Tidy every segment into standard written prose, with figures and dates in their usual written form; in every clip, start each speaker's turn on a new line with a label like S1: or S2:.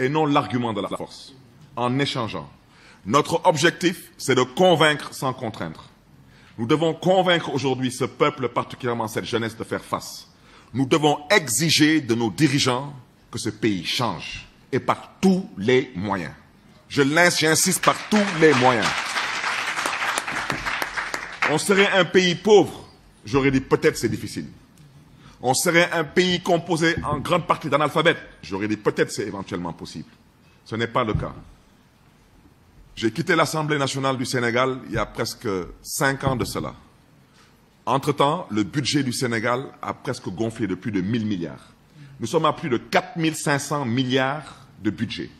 S1: et non l'argument de la force, en échangeant. Notre objectif, c'est de convaincre sans contraindre. Nous devons convaincre aujourd'hui ce peuple, particulièrement cette jeunesse, de faire face. Nous devons exiger de nos dirigeants que ce pays change, et par tous les moyens. J'insiste, par tous les moyens. On serait un pays pauvre, j'aurais dit peut-être c'est difficile. On serait un pays composé en grande partie d'analphabètes, j'aurais dit peut-être c'est éventuellement possible. Ce n'est pas le cas. J'ai quitté l'Assemblée nationale du Sénégal il y a presque 5 ans de cela. Entre-temps, le budget du Sénégal a presque gonflé de plus de 1000 milliards. Nous sommes à plus de 4500 milliards de budget.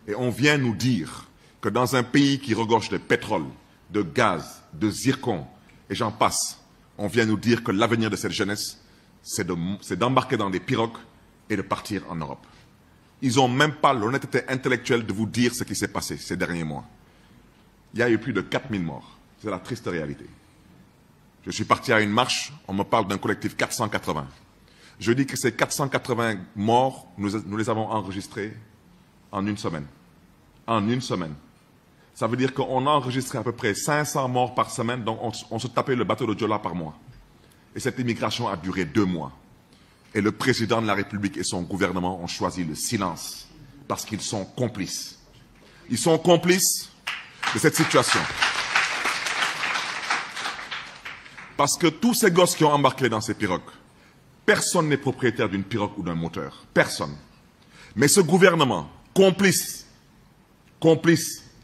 S1: Et on vient nous dire que dans un pays qui regorge de pétrole, de gaz, de zircon, et j'en passe, on vient nous dire que l'avenir de cette jeunesse, c'est d'embarquer dans des pirogues et de partir en Europe. Ils n'ont même pas l'honnêteté intellectuelle de vous dire ce qui s'est passé ces derniers mois. Il y a eu plus de 4000 morts. C'est la triste réalité. Je suis parti à une marche, on me parle d'un collectif 480. Je dis que ces 480 morts, nous les avons enregistrés en une semaine. En une semaine. Ça veut dire qu'on a enregistré à peu près 500 morts par semaine, donc on se tapait le bateau de Jola par mois. Et cette immigration a duré 2 mois. Et le président de la République et son gouvernement ont choisi le silence, parce qu'ils sont complices. Ils sont complices de cette situation. Parce que tous ces gosses qui ont embarqué dans ces pirogues, personne n'est propriétaire d'une pirogue ou d'un moteur. Personne. Mais ce gouvernement, complice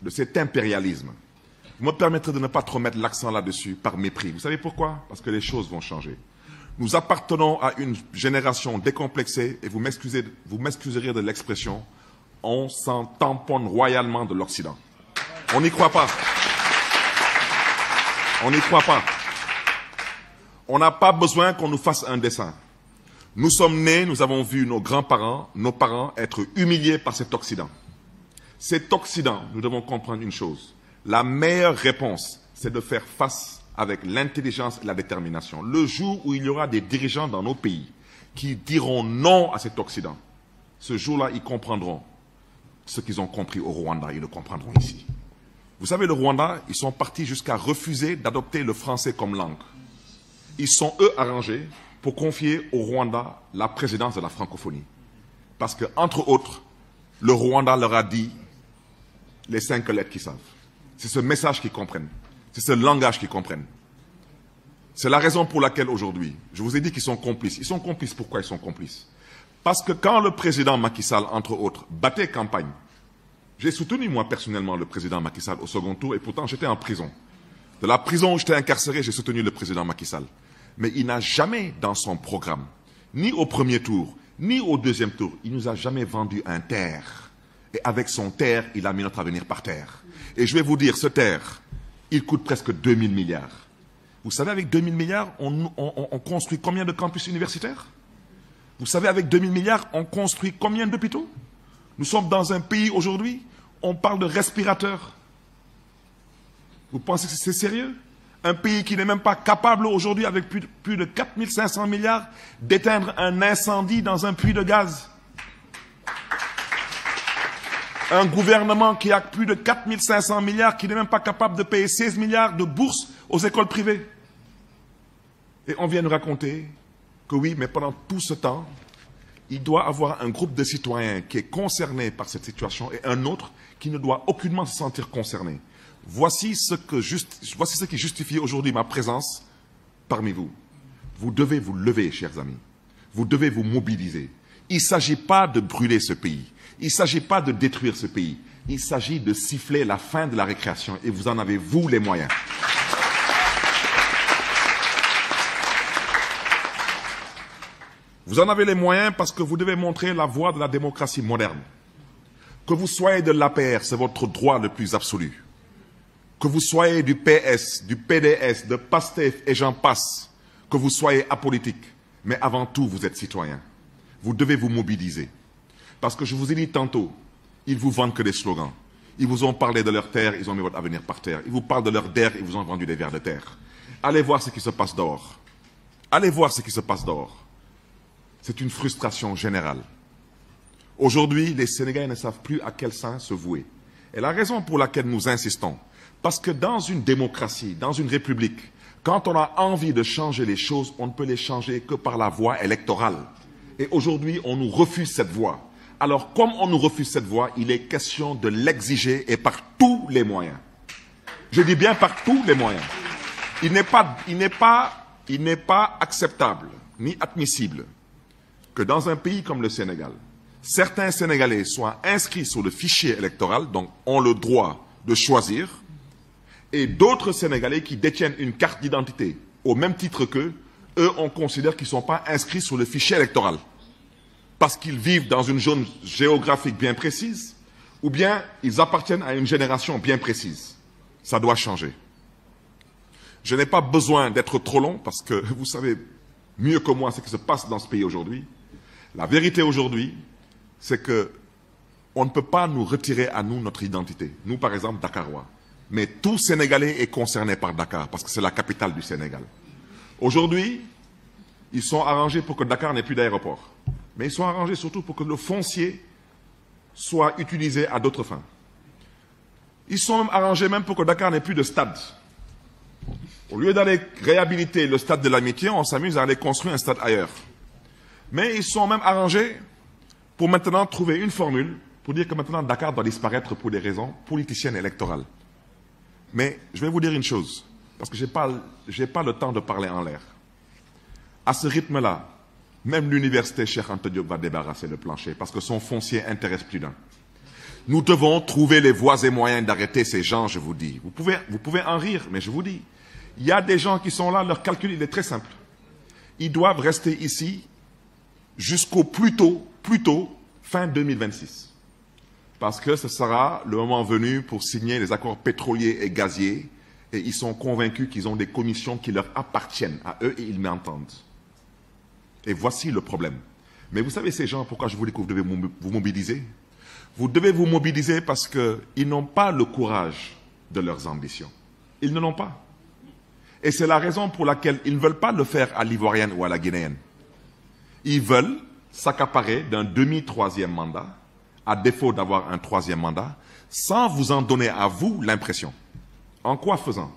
S1: de cet impérialisme, vous me permettrez de ne pas trop mettre l'accent là-dessus par mépris. Vous savez pourquoi? Parce que les choses vont changer. Nous appartenons à une génération décomplexée, et vous m'excuserez de l'expression, on s'en tamponne royalement de l'Occident. On n'y croit pas. On n'y croit pas. On n'a pas besoin qu'on nous fasse un dessin. Nous sommes nés, nous avons vu nos grands-parents, nos parents être humiliés par cet Occident. Cet Occident, nous devons comprendre une chose. La meilleure réponse, c'est de faire face avec l'intelligence et la détermination. Le jour où il y aura des dirigeants dans nos pays qui diront non à cet Occident, ce jour-là, ils comprendront ce qu'ils ont compris au Rwanda. Ils le comprendront ici. Vous savez, le Rwanda, ils sont partis jusqu'à refuser d'adopter le français comme langue. Ils sont, eux, arrangés pour confier au Rwanda la présidence de la francophonie. Parce que, entre autres, le Rwanda leur a dit les 5 lettres qu'ils savent. C'est ce message qu'ils comprennent. C'est ce langage qu'ils comprennent. C'est la raison pour laquelle aujourd'hui, je vous ai dit qu'ils sont complices. Ils sont complices. Pourquoi ils sont complices? Parce que quand le président Macky Sall, entre autres, battait campagne, j'ai soutenu moi personnellement le président Macky Sall au second tour et pourtant j'étais en prison. De la prison où j'étais incarcéré, j'ai soutenu le président Macky Sall. Mais il n'a jamais dans son programme, ni au premier tour, ni au deuxième tour, il nous a jamais vendu un terre. Et avec son terre, il a mis notre avenir par terre. Et je vais vous dire, ce terre, il coûte presque 2000 milliards. Vous savez, avec 2000 milliards, on construit combien de campus universitaires? Vous savez, avec 2000 milliards, on construit combien d'hôpitaux? Nous sommes dans un pays aujourd'hui, on parle de respirateurs. Vous pensez que c'est sérieux? Un pays qui n'est même pas capable aujourd'hui, avec plus de 4500 milliards, d'éteindre un incendie dans un puits de gaz. Un gouvernement qui a plus de 4500 milliards, qui n'est même pas capable de payer 16 milliards de bourses aux écoles privées. Et on vient nous raconter que oui, mais pendant tout ce temps, il doit avoir un groupe de citoyens qui est concerné par cette situation et un autre qui ne doit aucunement se sentir concerné. Voici ce qui justifie aujourd'hui ma présence parmi vous. Vous devez vous lever, chers amis. Vous devez vous mobiliser. Il ne s'agit pas de brûler ce pays. Il ne s'agit pas de détruire ce pays. Il s'agit de siffler la fin de la récréation. Et vous en avez, vous, les moyens. Vous en avez les moyens parce que vous devez montrer la voie de la démocratie moderne. Que vous soyez de l'APR, c'est votre droit le plus absolu. Que vous soyez du PS, du PDS, de PASTEF et j'en passe. Que vous soyez apolitique. Mais avant tout, vous êtes citoyen. Vous devez vous mobiliser. Parce que je vous ai dit tantôt, ils vous vendent que des slogans. Ils vous ont parlé de leur terre, ils ont mis votre avenir par terre. Ils vous parlent de leur terre, ils vous ont vendu des vers de terre. Allez voir ce qui se passe dehors. Allez voir ce qui se passe dehors. C'est une frustration générale. Aujourd'hui, les Sénégalais ne savent plus à quel saint se vouer. Et la raison pour laquelle nous insistons, parce que dans une démocratie, dans une république, quand on a envie de changer les choses, on ne peut les changer que par la voie électorale. Et aujourd'hui, on nous refuse cette voie. Alors, comme on nous refuse cette voie, il est question de l'exiger et par tous les moyens. Je dis bien par tous les moyens. Il n'est pas acceptable ni admissible que dans un pays comme le Sénégal, certains Sénégalais soient inscrits sur le fichier électoral, donc ont le droit de choisir, et d'autres Sénégalais qui détiennent une carte d'identité au même titre qu'eux, eux, on considère qu'ils ne sont pas inscrits sur le fichier électoral parce qu'ils vivent dans une zone géographique bien précise ou bien ils appartiennent à une génération bien précise. Ça doit changer. Je n'ai pas besoin d'être trop long parce que vous savez mieux que moi ce qui se passe dans ce pays aujourd'hui. La vérité aujourd'hui, c'est que on ne peut pas nous retirer à nous notre identité. Nous, par exemple, Dakarois. Mais tout Sénégalais est concerné par Dakar, parce que c'est la capitale du Sénégal. Aujourd'hui, ils sont arrangés pour que Dakar n'ait plus d'aéroport. Mais ils sont arrangés surtout pour que le foncier soit utilisé à d'autres fins. Ils sont même arrangés pour que Dakar n'ait plus de stade. Au lieu d'aller réhabiliter le stade de l'Amitié, on s'amuse à aller construire un stade ailleurs. Mais ils sont même arrangés pour maintenant trouver une formule pour dire que maintenant Dakar doit disparaître pour des raisons politiciennes et électorales. Mais je vais vous dire une chose, parce que je n'ai pas le temps de parler en l'air. À ce rythme-là, même l'université Cheikh Anta Diop va débarrasser le plancher, parce que son foncier intéresse plus d'un. Nous devons trouver les voies et moyens d'arrêter ces gens, je vous dis. Vous pouvez en rire, mais je vous dis, il y a des gens qui sont là, leur calcul il est très simple. Ils doivent rester ici jusqu'au plus tôt, fin 2026. Parce que ce sera le moment venu pour signer les accords pétroliers et gaziers, et ils sont convaincus qu'ils ont des commissions qui leur appartiennent à eux et ils m'entendent. Et voici le problème. Mais vous savez ces gens, pourquoi je vous dis que vous devez vous mobiliser? Vous devez vous mobiliser parce qu'ils n'ont pas le courage de leurs ambitions. Ils ne l'ont pas. Et c'est la raison pour laquelle ils ne veulent pas le faire à l'Ivoirienne ou à la Guinéenne. Ils veulent s'accaparer d'un demi-troisième mandat, à défaut d'avoir un troisième mandat, sans vous en donner à vous l'impression. En quoi faisant?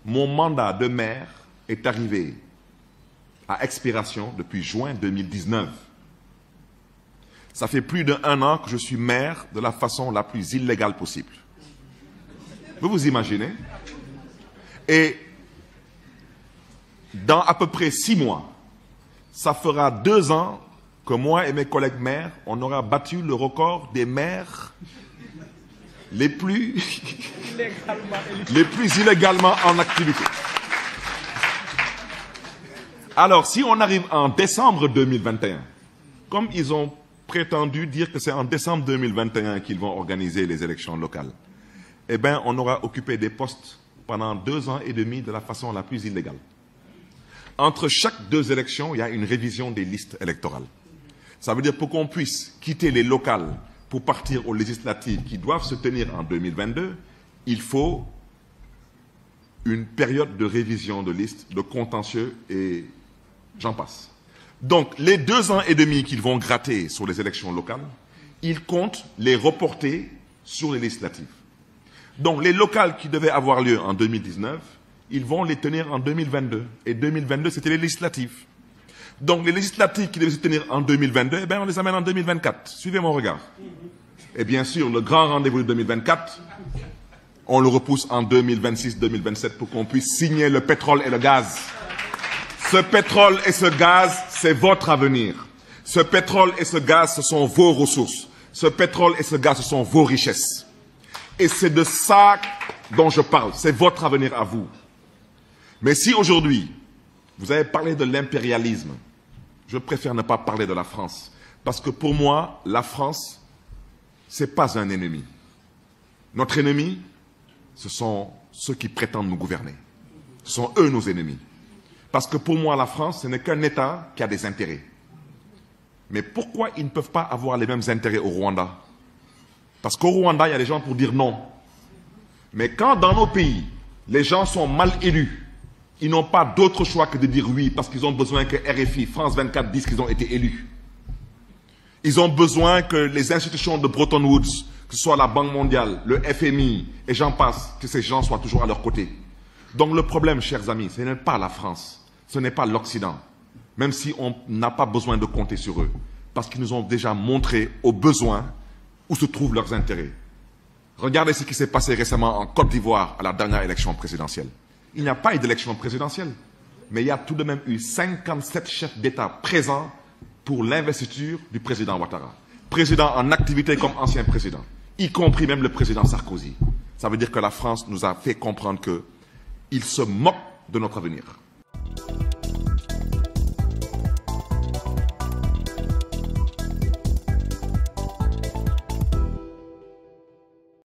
S1: Mon mandat de maire est arrivé à expiration depuis juin 2019. Ça fait plus d'1 an que je suis maire de la façon la plus illégale possible. Vous vous imaginez? Et dans à peu près 6 mois, ça fera 2 ans que moi et mes collègues maires, on aura battu le record des maires les plus illégalement en activité. Alors, si on arrive en décembre 2021, comme ils ont prétendu dire que c'est en décembre 2021 qu'ils vont organiser les élections locales, eh bien, on aura occupé des postes pendant 2 ans et demi de la façon la plus illégale. Entre chaque 2 élections, il y a une révision des listes électorales. Ça veut dire pour qu'on puisse quitter les locales pour partir aux législatives qui doivent se tenir en 2022, il faut une période de révision de listes, de contentieux et j'en passe. Donc, les 2 ans et demi qu'ils vont gratter sur les élections locales, ils comptent les reporter sur les législatives. Donc, les locales qui devaient avoir lieu en 2019, ils vont les tenir en 2022. Et 2022, c'était les législatives. Donc, les législatives qui devaient se tenir en 2022, eh bien, on les amène en 2024. Suivez mon regard. Et bien sûr, le grand rendez-vous de 2024, on le repousse en 2026-2027 pour qu'on puisse signer le pétrole et le gaz. Ce pétrole et ce gaz, c'est votre avenir. Ce pétrole et ce gaz, ce sont vos ressources. Ce pétrole et ce gaz, ce sont vos richesses. Et c'est de ça dont je parle. C'est votre avenir à vous. Mais si aujourd'hui, vous avez parlé de l'impérialisme, je préfère ne pas parler de la France. Parce que pour moi, la France, ce n'est pas un ennemi. Notre ennemi, ce sont ceux qui prétendent nous gouverner. Ce sont eux nos ennemis. Parce que pour moi, la France, ce n'est qu'un État qui a des intérêts. Mais pourquoi ils ne peuvent pas avoir les mêmes intérêts au Rwanda? Parce qu'au Rwanda, il y a des gens pour dire non. Mais quand dans nos pays, les gens sont mal élus, ils n'ont pas d'autre choix que de dire oui, parce qu'ils ont besoin que RFI, France 24 disent qu'ils ont été élus. Ils ont besoin que les institutions de Bretton Woods, que ce soit la Banque mondiale, le FMI, et j'en passe, que ces gens soient toujours à leur côté. Donc le problème, chers amis, ce n'est pas la France, ce n'est pas l'Occident, même si on n'a pas besoin de compter sur eux, parce qu'ils nous ont déjà montré au besoin où se trouvent leurs intérêts. Regardez ce qui s'est passé récemment en Côte d'Ivoire à la dernière élection présidentielle. Il n'y a pas eu d'élection présidentielle, mais il y a tout de même eu 57 chefs d'État présents pour l'investiture du président Ouattara. Président en activité comme ancien président, y compris même le président Sarkozy. Ça veut dire que la France nous a fait comprendre qu'il se moque de notre avenir.